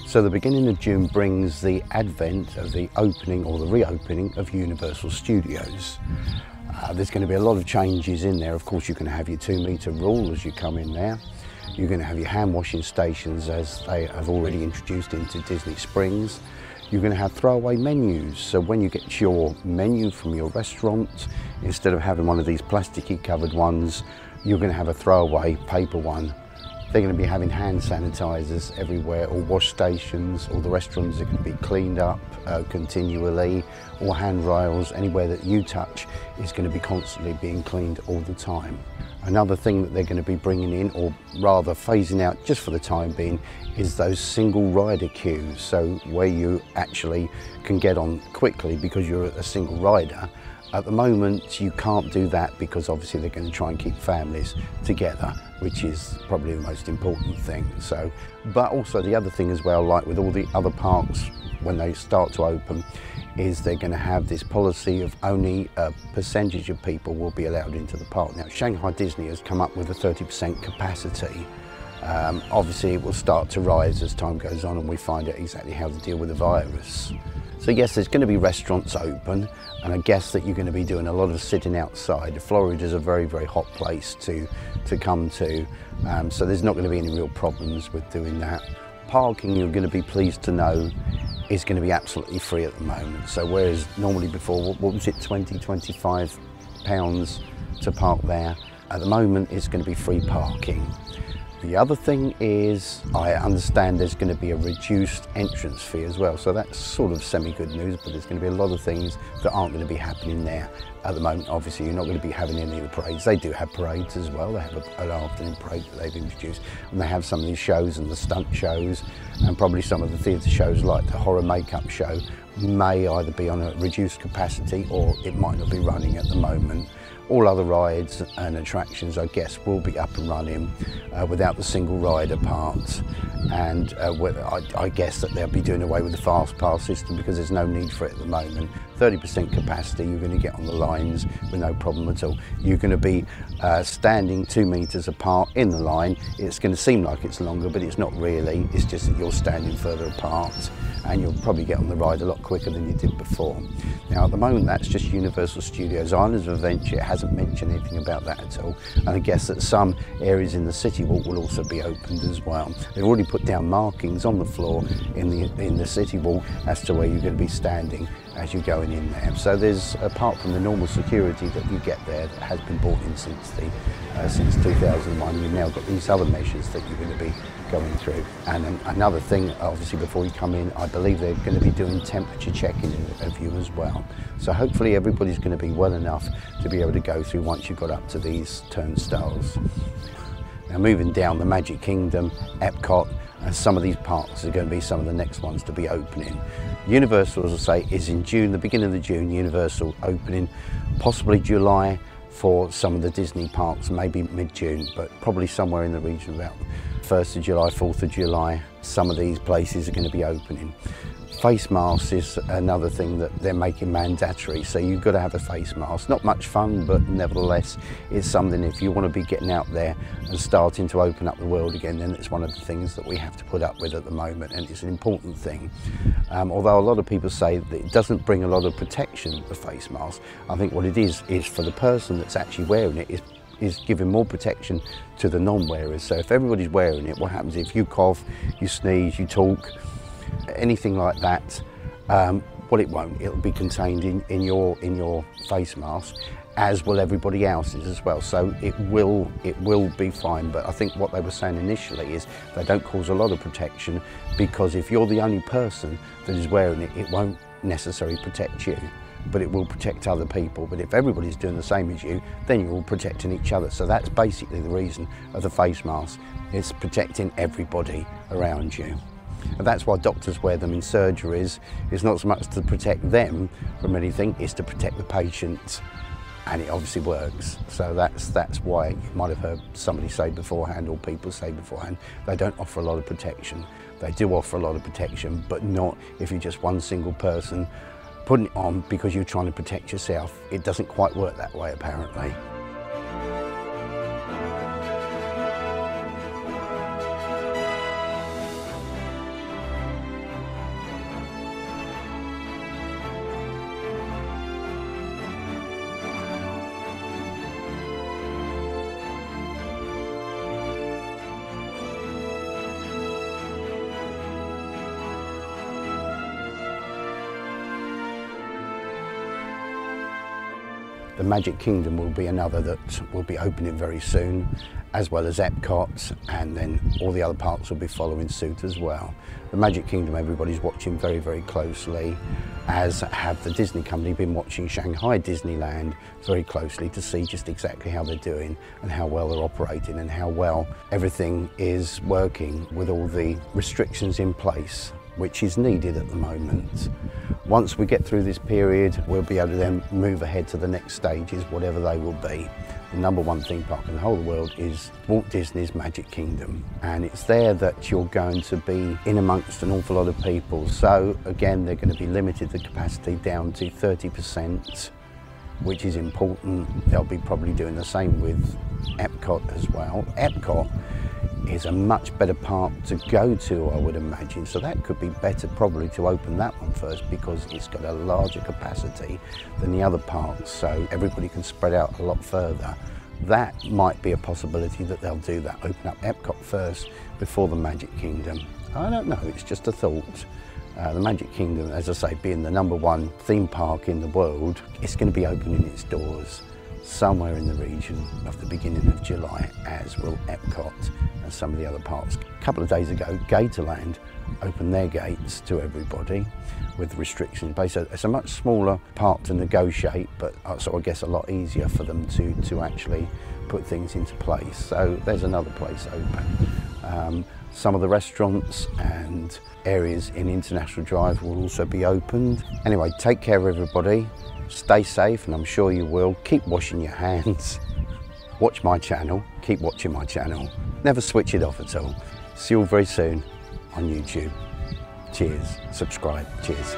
So the beginning of June brings the advent of the opening or the reopening of Universal Studios. There's going to be a lot of changes in there. Of course, you're going to have your 2-metre rule as you come in there. You're going to have your hand washing stations as they have already introduced into Disney Springs. You're going to have throwaway menus. So when you get your menu from your restaurant, instead of having one of these plasticky covered ones, you're going to have a throwaway paper one. They're going to be having hand sanitizers everywhere, or wash stations. All the restaurants are going to be cleaned up continually, or handrails, anywhere that you touch is going to be constantly being cleaned all the time. Another thing that they're going to be bringing in, or rather phasing out just for the time being, is those single rider queues. So where you actually can get on quickly because you're a single rider. At the moment, you can't do that because obviously they're going to try and keep families together, which is probably the most important thing. So, but also the other thing as well, like with all the other parks, when they start to open, is they're going to have this policy of only a percentage of people will be allowed into the park. Now, Shanghai Disney has come up with a 30% capacity. Obviously, it will start to rise as time goes on and we find out exactly how to deal with the virus. So yes, there's going to be restaurants open, and I guess that you're going to be doing a lot of sitting outside. Florida is a very, very hot place to come to, so there's not going to be any real problems with doing that. Parking, you're going to be pleased to know, is going to be absolutely free at the moment. So whereas normally before, what was it, £20–25 to park there, at the moment it's going to be free parking. The other thing is, I understand there's going to be a reduced entrance fee as well, so that's sort of semi-good news, but there's going to be a lot of things that aren't going to be happening there at the moment. Obviously, you're not going to be having any of the parades. They do have parades as well. They have an afternoon parade that they've introduced, and they have some of these shows and the stunt shows, and probably some of the theatre shows like the horror makeup show may either be on a reduced capacity or it might not be running at the moment. All other rides and attractions, I guess, will be up and running without the single rider part. And I guess that they'll be doing away with the fast pass system because there's no need for it at the moment. 30% capacity, you're going to get on the lines with no problem at all. You're going to be standing 2 meters apart in the line. It's going to seem like it's longer, but it's not really. It's just that you're standing further apart and you'll probably get on the ride a lot quicker than you did before. Now at the moment that's just Universal Studios. Islands of Adventure, it hasn't mentioned anything about that at all, and I guess that some areas in the City Walk will also be opened as well. They've already put down markings on the floor in the City Walk as to where you're going to be standing as you're going in there. So there's, apart from the normal security that you get there that has been brought in since 2001, you've now got these other measures that you're going to be going through. And another thing, obviously before you come in, I believe they're going to be doing temperature checking of you as well. So hopefully everybody's going to be well enough to be able to go through once you've got up to these turnstiles. Now moving down the Magic Kingdom, Epcot, and some of these parks are going to be some of the next ones to be opening. Universal, as I say, is in June, the beginning of June, Universal opening, possibly July for some of the Disney parks, maybe mid-June, but probably somewhere in the region about 1st of July, 4th of July, some of these places are going to be opening. Face masks is another thing that they're making mandatory, so you've got to have a face mask. Not much fun, but nevertheless, it's something if you want to be getting out there and starting to open up the world again, then it's one of the things that we have to put up with at the moment, and it's an important thing. Although a lot of people say that it doesn't bring a lot of protection, the face mask, I think what it is for the person that's actually wearing it is giving more protection to the non-wearers. So if everybody's wearing it, what happens if you cough, you sneeze, you talk, anything like that, well, it won't. It'll be contained in your face mask, as will everybody else's as well. So it will be fine. But I think what they were saying initially is they don't cause a lot of protection, because if you're the only person that is wearing it, it won't necessarily protect you, but it will protect other people. But if everybody's doing the same as you, then you're all protecting each other. So that's basically the reason of the face mask. It's protecting everybody around you. And that's why doctors wear them in surgeries. It's not so much to protect them from anything, it's to protect the patient, and it obviously works. So that's why you might have heard somebody say beforehand, or people say beforehand, they don't offer a lot of protection. They do offer a lot of protection, but not if you're just one single person putting it on because you're trying to protect yourself. It doesn't quite work that way, apparently. The Magic Kingdom will be another that will be opening very soon, as well as Epcot, and then all the other parks will be following suit as well. The Magic Kingdom everybody's watching very, very closely, as have the Disney company been watching Shanghai Disneyland very closely to see just exactly how they're doing and how well they're operating and how well everything is working with all the restrictions in place, which is needed at the moment. Once we get through this period, we'll be able to then move ahead to the next stages, whatever they will be. The #1 theme park in the whole of the world is Walt Disney's Magic Kingdom, and it's there that you're going to be in amongst an awful lot of people. So again, they're going to be limited the capacity down to 30%, which is important. They'll be probably doing the same with Epcot as well. Epcot is a much better park to go to, I would imagine, so that could be better probably to open that one first, because it's got a larger capacity than the other parks, so everybody can spread out a lot further. That might be a possibility that they'll do that, open up Epcot first before the Magic Kingdom. I don't know, it's just a thought. The Magic Kingdom, as I say, being the #1 theme park in the world, it's going to be opening its doors somewhere in the region of the beginning of July, as will Epcot and some of the other parks. A couple of days ago, Gatorland opened their gates to everybody with restrictions. Basically, it's a much smaller park to negotiate, but I guess a lot easier for them to actually put things into place. So there's another place open. Some of the restaurants and areas in International Drive will also be opened. Anyway, take care everybody. Stay safe, and I'm sure you will. Keep washing your hands. Watch my channel. Keep watching my channel. Never switch it off at all. See you all very soon on YouTube. Cheers. Subscribe. Cheers.